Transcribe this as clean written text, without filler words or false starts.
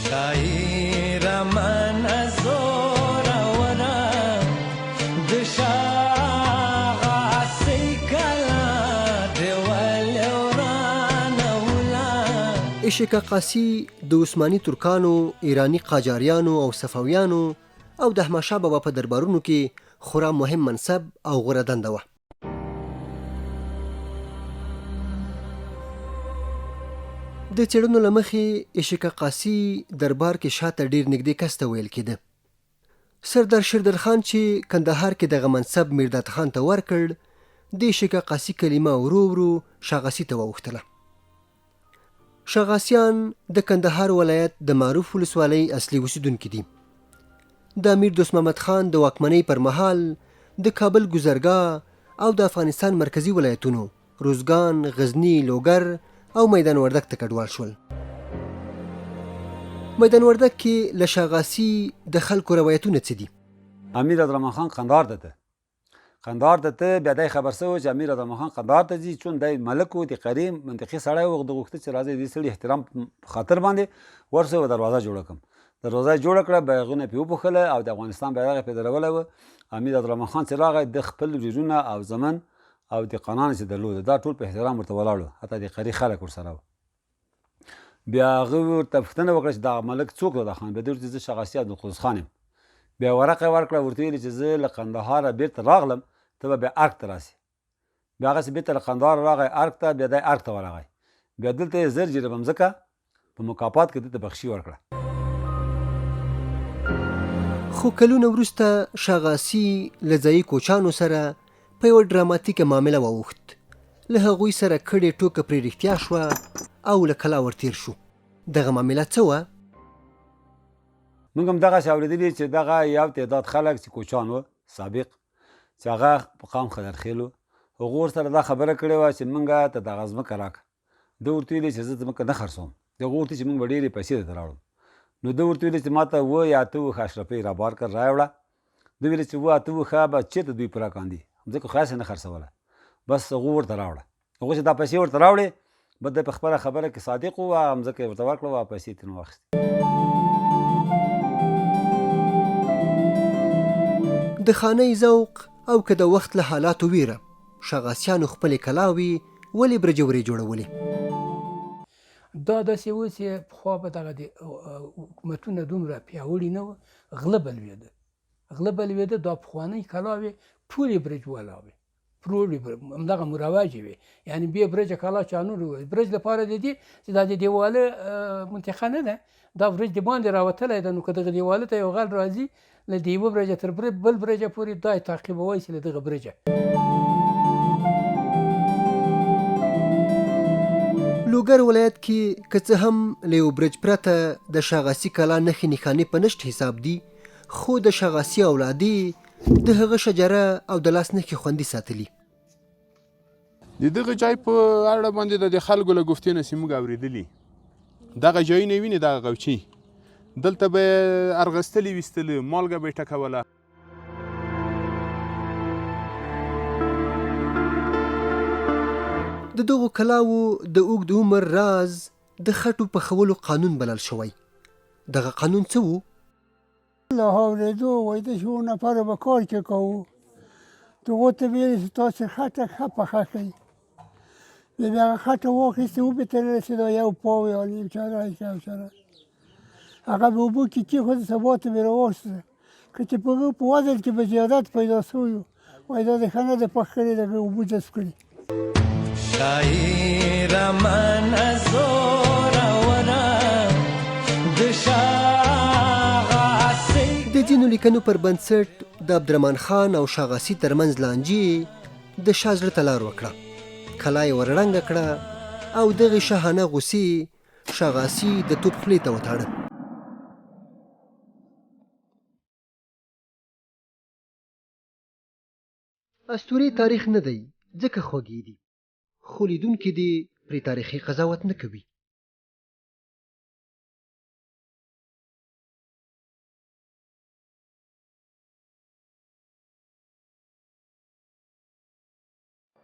شاعر من زورا ورا د شاغاسي کلا دی ول ورانه ولا. عشق قاسی د عثماني ترکانو، ایرانی قاجاریانو او صفویانو او د احمدشاه بابا په دربارونو کې خورا مهم منصب او غوره دنده وه. د څېړنو له مخې عشق قاسی دربار کې شاته ډېر نږدې کس ته ویل کېده. سردار شیردل خان چې کندهار کې دغه منصب میرداد خان ته ورکړ، د عشق قاسی کلمه ورو ورو شاغاسي ته واوښتله. شاغاسیان د کندهار ولایت د معروف ولسوالۍ اصلي اوسیدونکي دي. د امیر دوست محمد خان د واکمنۍ پر مهال د کابل ګذرګاه او د افغانستان مرکزی ولایتونو روزګان، غزني، لوګر او میدان وردګ ته کډوال شول. میدان وردګ کې له شاغاسي د خلکو روایتونه څه دي؟ امیر عبدالرحمن خان قندهار ته ته بیا دی خبر شوی چې امیر عبدالرحمن خان قندهار ته ځي، چون دی ملک و، د قریم منطقي سړی و، د غوښته چې راځي دې سړي احترام په خاطر باندې ورسوی دروازه جوړه کړم. دروازه یې جوړه کړه، بیرغونه پرې وپوښله او د افغانستان بیرغ یې پرې درولی و. امیر عبدالرحمن خان چې راغی د خپل وریرونه او زمن او د قانان چې درلوده دا ټول په احترام ورته ولاړ و، حتی د قري خلک ورسره و. بیا هغه ورته پوښتنه وکړه چې دغه ملک څوک دی دا خان؟ بیا دې ورته زه شاغاسي عبدالقدوس خان یم. بیا ورقه یې ورکړه، ورته ویلې چې زه له قندهاره بیرته راغلم، ته به بیا ارګ ته راسې. بیا هغسې بیرته له قندهاره راغی ارګ ته، بیا دی ارګ ته ورغی. بیا دلته یې زر جریبه مځکه په مکافات کې دلته بخشي ورکړه. خو کلونه وروسته شاغاسي له ځایي کوچانو سره په یوه ډراماتیکه معامله واوښت. له هغوی سره کډې ټوکه پرې رښتیا شوه او له کلا ورتېر شو. دغه معامله څه وه؟ موږ هم دغسې اورېدلي چې دغه یو تعداد خلک چې کوچان و سابق، چې هغه په قام خدرخیل و، هغو ورسره دا خبره کړې وه چې موږ ته دغه ځمکه راکړه. ده ورته ویلې چې زه ځمکه نه خرڅوم. هغه ورته چې موږ به ډېرې پیسې درته راوړم. نو ده ورته ویلې چې ما ته 7 یا 8 وښه اشرفۍ رابار کړ رایې وړه. ده ویلې چې 7 یا 8 وښه به چېرته دوی پوره کاندي، ځکه خو هسې نه خرڅوله، بس هغو ورته راوړه. هغو چې دا پیسې ورته راوړې، به ده په خپله خبره کې صادق و، هغه مځکه یې ورته ورکړه او پیسې یې ترېنه واخیستې. د خانۍ ذوق او که د وخت له حالاتو ویره، شاغاسیانو خپلې کلاوې ولې برجورې جوړولې؟ دا داسې و چې پخوا به دغه د حکومتونه دومره پیاوړي نه وه، غله به لوېده. دا پخوانۍ کلاوې ټولې برج والا وې، همدغه مروجې وې، یعنې بې برجه کلا چا نه وې. برج لپاره د دې چې دا د دیواله منطقه نه ده، دا برج د باندې راوتلی ده. نو که دغه دیواله ته یو غل راځي، له د یوه برجه تر بل برجه پورې دا یې تعقیبوی چې له دغه برجه. لوګر ولایت کې که څه هم له یو برج پرته د شاغاسي کلا نښې نښانې په نشت حساب دي، خو د شاغاسي اولادې د هغه شجره او د لاس نښې خوندي ساتلي. د دغه ځای په اړه باندې د خلکو له گفتې نه چې موږ اورېدلي، دغه ځایونه وینې، دغه غوچې دلته به یې ارغستلي ویستله، مالګه به یې ټکوله. د دغو کلاوو د اوږد عمر راز د خټو پخولو قانون بلل شوی. دغه قانون څه و؟ له اورېدو وایي د 7 نفرو به کار کې کوو. هغو ته ویلې چې تاسې خټه ښه پخه کړئ. بیا هغه خټه واخیستې وبېتلله چې دا 1 پاو یا نیم چره هغه به اوبو کې کېښوده، سبا ته به یې راواخیسته. که چې په هغه په وزن کې به زیادت پیدا شوی و، وایي دا د ښه نه ده پخ کړې، دغه اوبو جذب کړي. شاعر من زورا ورا د شاغاسي. د ځینو لیکنو پر بنسټ د عبدالرحمن خان او شاغاسي ترمنځ لانجې د شاه زړه ته لار وکړه. کلا یې ورړنګه کړه او دغې شاهانه غوسې شاغاسي د توپ خولې ته وتاړه. اسطورې تاریخ نه دی ځکه خوږې دي، خو لیدونکي دې پرې تاریخي قضاوت نه کوي.